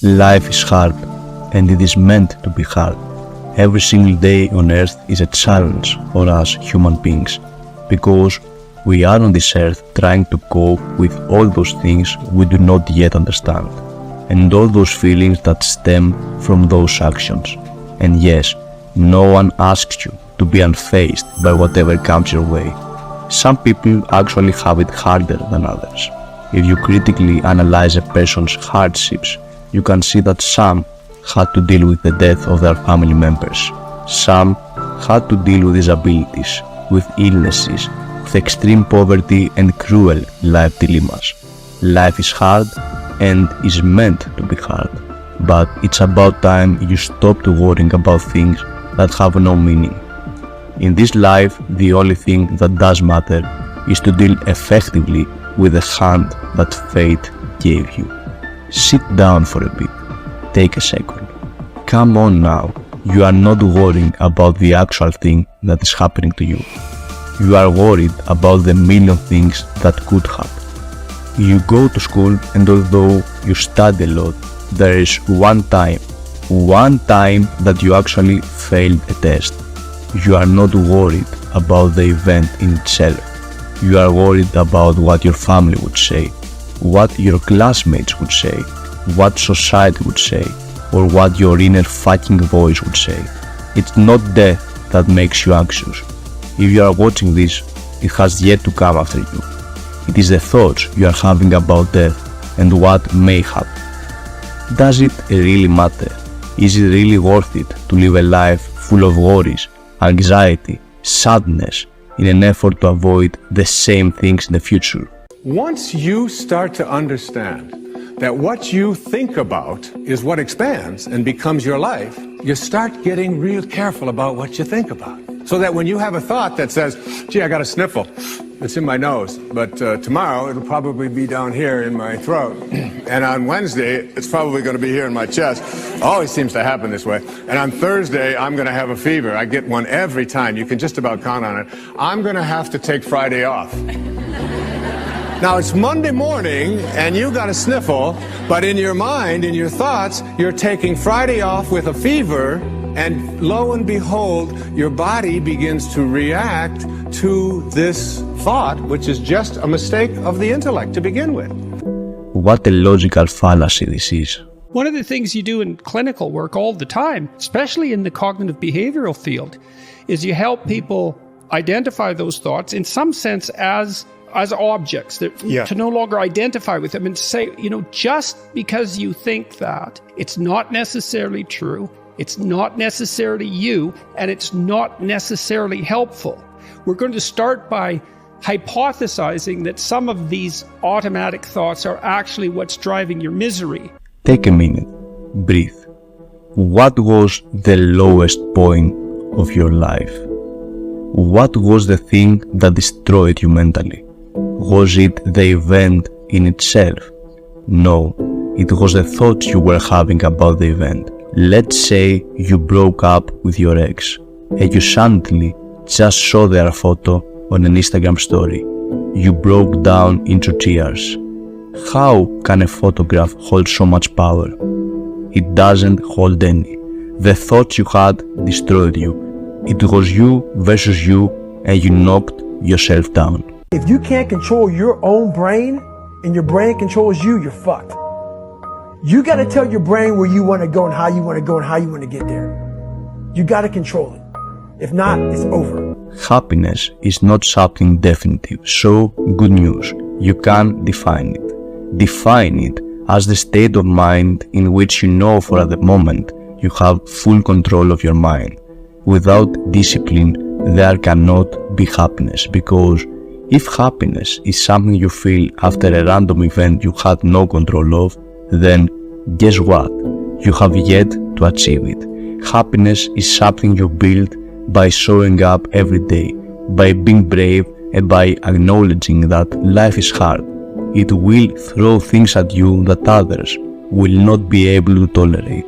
Life is hard, and it is meant to be hard. Every single day on earth is a challenge for us human beings, because we are on this earth trying to cope with all those things we do not yet understand, and all those feelings that stem from those actions. And yes, no one asks you to be unfazed by whatever comes your way. Some people actually have it harder than others. If you critically analyze a person's hardships, you can see that some had to deal with the death of their family members. Some had to deal with disabilities, with illnesses, with extreme poverty and cruel life dilemmas. Life is hard and is meant to be hard, but it's about time you stopped worrying about things that have no meaning. In this life, the only thing that does matter is to deal effectively with the hand that fate gave you. Sit down for a bit. Take a second. Come on now. You are not worrying about the actual thing that is happening to you. You are worried about the million things that could happen. You go to school, and although you study a lot, there is one time that you actually failed a test. You are not worried about the event in itself. You are worried about what your family would say, what your classmates would say, what society would say, or what your inner fucking voice would say. It's not death that makes you anxious. If you are watching this, it has yet to come after you. It is the thoughts you are having about death and what may happen. Does it really matter? Is it really worth it to live a life full of worries, anxiety, sadness, in an effort to avoid the same things in the future? Once you start to understand that what you think about is what expands and becomes your life, you start getting real careful about what you think about. So that when you have a thought that says, gee, I got a sniffle, it's in my nose, but tomorrow it'll probably be down here in my throat. And on Wednesday, it's probably going to be here in my chest. Always seems to happen this way. And on Thursday, I'm going to have a fever. I get one every time. You can just about count on it. I'm going to have to take Friday off. Now it's Monday morning and you got a sniffle, but in your mind, in your thoughts, you're taking Friday off with a fever, and lo and behold, your body begins to react to this thought, which is just a mistake of the intellect to begin with. What a logical fallacy this is. One of the things you do in clinical work all the time, especially in the cognitive behavioral field, is you help people identify those thoughts in some sense as objects, to no longer identify with them and say, just because you think that, it's not necessarily true, it's not necessarily you, and it's not necessarily helpful. We're going to start by hypothesizing that some of these automatic thoughts are actually what's driving your misery. Take a minute. Breathe. What was the lowest point of your life? What was the thing that destroyed you mentally? Was it the event in itself? No, it was the thoughts you were having about the event. Let's say you broke up with your ex, and you suddenly just saw their photo on an Instagram story. You broke down into tears. How can a photograph hold so much power? It doesn't hold any. The thoughts you had destroyed you. It was you versus you, and you knocked yourself down. If you can't control your own brain, and your brain controls you, you're fucked. You got to tell your brain where you want to go and how you want to go and how you want to get there. You got to control it. If not, it's over. Happiness is not something definitive, so good news. You can define it. Define it as the state of mind in which you know for the moment you have full control of your mind. Without discipline, there cannot be happiness, because if happiness is something you feel after a random event you had no control of, then guess what? You have yet to achieve it. Happiness is something you build by showing up every day, by being brave, and by acknowledging that life is hard. It will throw things at you that others will not be able to tolerate.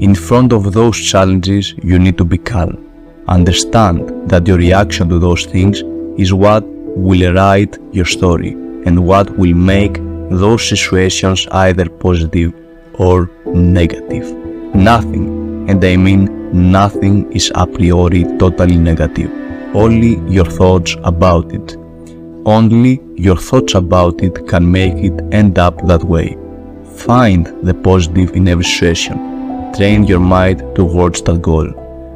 In front of those challenges, you need to be calm. Understand that your reaction to those things is what will write your story and what will make those situations either positive or negative. Nothing, and I mean nothing, is a priori totally negative. Only your thoughts about it. Only your thoughts about it can make it end up that way. Find the positive in every situation. Train your mind towards that goal.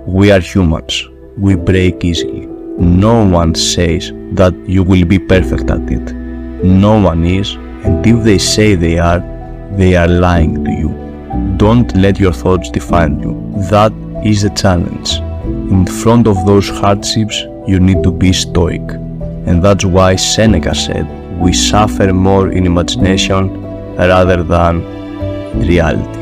We are humans. We break easily. No one says that you will be perfect at it. No one is, and if they say they are lying to you. Don't let your thoughts define you. That is a challenge. In front of those hardships, you need to be stoic. And that's why Seneca said, we suffer more in imagination rather than reality.